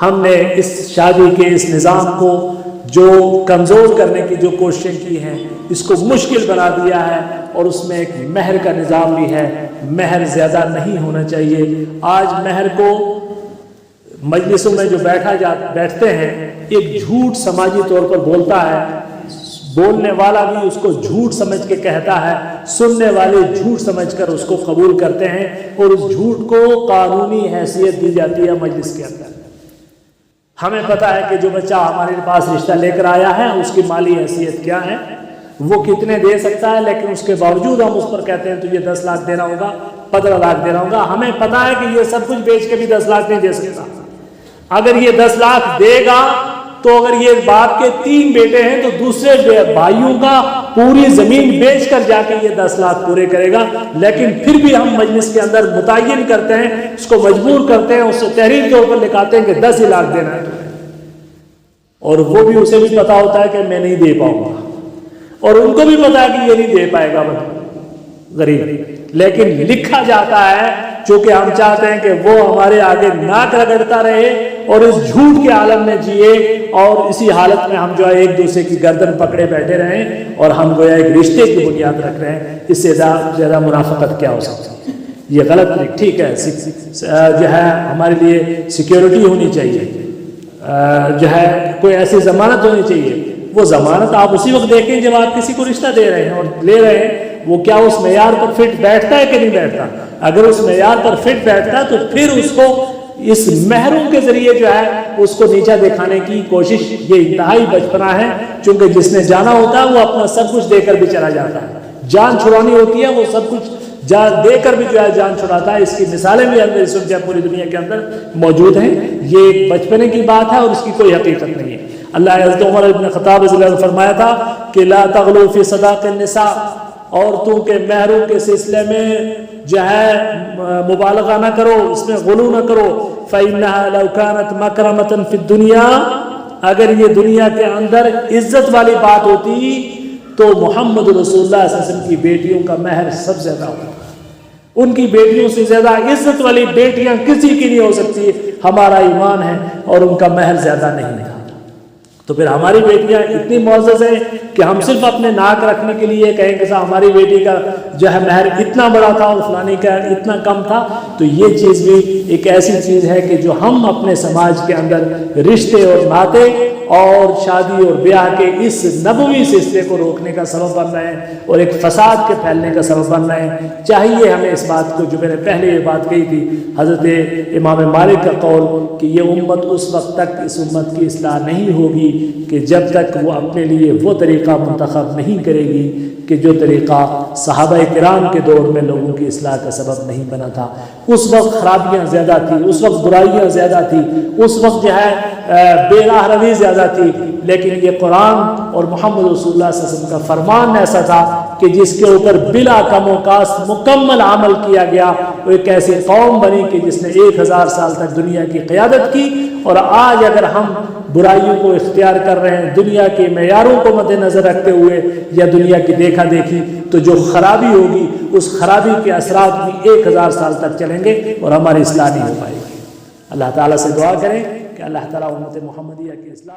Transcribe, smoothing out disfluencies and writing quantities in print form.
ہم نے اس شادی کے اس نظام کو جو کمزور کرنے کی جو کوششیں کی ہیں اس کو مشکل بنا دیا ہے، اور اس میں ایک مہر کا نظام بھی ہے۔ مہر زیادہ نہیں ہونا چاہیے۔ آج مہر کو مجلسوں میں جو بیٹھتے ہیں، ایک جھوٹ سماجی طور پر بولتا ہے، بولنے والا بھی اس کو جھوٹ سمجھ کے کہتا ہے، سننے والے جھوٹ سمجھ کر اس کو قبول کرتے ہیں، اور اس جھوٹ کو قانونی حیثیت دی جاتی ہے مجلس کے اندر۔ ہمیں پتہ ہے کہ جو بچہ ہمارے پاس رشتہ لے کر آیا ہے اس کی مالی حیثیت کیا ہے، وہ کتنے دے سکتا ہے، لیکن اس کے باوجود ہم اس پر کہتے ہیں تجھے 10 لاکھ دینا ہوگا، 15 لاکھ دینا ہوگا۔ ہمیں پتہ ہے کہ یہ سب کچھ بیچ کے بھی 10 لاکھ نہیں دے سکتا۔ اگر یہ 10 لاکھ دے گا تو اگر یہ باپ کے 3 بیٹے ہیں تو دوسرے بھائیوں کا پوری زمین بیچ کر جا کے یہ 10 لاکھ پورے کرے گا، لیکن پھر بھی ہم مجلس کے اندر متعین کرتے ہیں، اس کو مجبور کرتے ہیں، اس سے تحریر کے اوپر لکھاتے ہیں کہ 10 ہی لاکھ دینا ہے تمہیں، اور وہ بھی اسے بھی پتا ہوتا ہے کہ میں نہیں دے پاؤں گا، اور ان کو بھی پتا ہے کہ یہ نہیں دے پائے گا غریب، لیکن لکھا جاتا ہے چونکہ ہم چاہتے ہیں کہ وہ ہمارے آگے ناک رگڑتا رہے اور اس جھوٹ کے عالم میں جیے، اور اسی حالت میں ہم جو ہے ایک دوسرے کی گردن پکڑے بیٹھے رہیں، اور ہم گویا ایک رشتے کی بنیاد رکھ رہے ہیں۔ اس سے زیادہ منافقت کیا ہو سکتی ہے؟ یہ غلط نہیں، ٹھیک ہے جو ہے ہمارے لیے سیکیورٹی ہونی چاہیے، جو ہے کوئی ایسی ضمانت ہونی چاہیے۔ وہ ضمانت آپ اسی وقت دیکھیں جب آپ کسی کو رشتہ دے رہے ہیں اور لے رہے ہیں، وہ کیا اس معیار پر فٹ بیٹھتا ہے کہ نہیں بیٹھتا۔ اگر اس معیار پر فٹ بیٹھتا ہے تو پھر اس کو اس مہروں کے ذریعے جو ہے اس کو نیچا دکھانے کی کوشش، یہ انتہائی بچپنا ہے، چونکہ جس نے جانا ہوتا ہے وہ اپنا سب کچھ دے کر بھی چلا جاتا ہے۔ جان چھڑانی ہوتی ہے، وہ سب کچھ جان دے کر بھی جو ہے جان چھڑاتا ہے۔ اس کی مثالیں بھی اندر اس وقت پوری دنیا کے اندر موجود ہیں۔ یہ ایک بچپنے کی بات ہے اور اس کی کوئی حقیقت نہیں ہے۔ اللہ حضرت عمر ابن خطاب رضی اللہ عنہ نے فرمایا تھا کہ لا تغلو فی صداق النساء، عورتوں کے مہروں کے سلسلے میں جو ہے مبالغہ نہ کرو، اس میں غلو نہ کرو۔ فإنها لو كانت مكرمة في الدنيا، اگر یہ دنیا کے اندر عزت والی بات ہوتی تو محمد رسول اللہ صلی اللہ علیہ وسلم کی بیٹیوں کا مہر سب سے زیادہ ہوتا۔ ان کی بیٹیوں سے زیادہ عزت والی بیٹیاں کسی کی نہیں ہو سکتی، ہمارا ایمان ہے، اور ان کا مہر زیادہ نہیں تھا۔ تو پھر ہماری بیٹیاں اتنی معزز ہیں کہ ہم صرف اپنے ناک رکھنے کے لیے کہیں کہ ہماری بیٹی کا جو ہے مہر اتنا بڑا تھا اور فلانی کا اتنا کم تھا، تو یہ چیز بھی ایک ایسی چیز ہے کہ جو ہم اپنے سماج کے اندر رشتے اور ناطے اور شادی اور بیاہ کے اس نبوی سلسلے کو روکنے کا سبب بن رہے ہیں اور ایک فساد کے پھیلنے کا سبب بن رہے ہیں۔ چاہیے ہمیں اس بات کو، جو میں نے پہلے یہ بات کہی تھی، حضرت امام مالک کا قول کہ یہ امت اس وقت تک اس امت کی اصلاح نہیں ہوگی کہ جب تک وہ اپنے لیے وہ طریقہ منتخب نہیں کرے گی کہ جو طریقہ صحابہ کرام کے دور میں لوگوں کی اصلاح کا سبب نہیں بنا تھا۔ اس وقت خرابیاں زیادہ تھیں، اس وقت برائیاں زیادہ تھیں، اس وقت جو ہے بے راہ روی زیادہ تھی، لیکن یہ قرآن اور محمد رسول اللہ صلی اللہ علیہ وسلم کا فرمان ایسا تھا کہ جس کے اوپر بلا کم و کاست مکمل عمل کیا گیا۔ وہ ایک ایسی قوم بنی کہ جس نے 1000 سال تک دنیا کی قیادت کی، اور آج اگر ہم برائیوں کو اختیار کر رہے ہیں دنیا کے معیاروں کو مد نظر رکھتے ہوئے یا دنیا کی دیکھا دیکھی، تو جو خرابی ہوگی اس خرابی کے اثرات بھی 1000 سال تک چلیں گے اور ہماری اصلاح نہیں ہو پائے گی۔ اللہ تعالیٰ سے دعا کریں کہ اللہ تعالیٰ امت محمدیہ کی اصلاح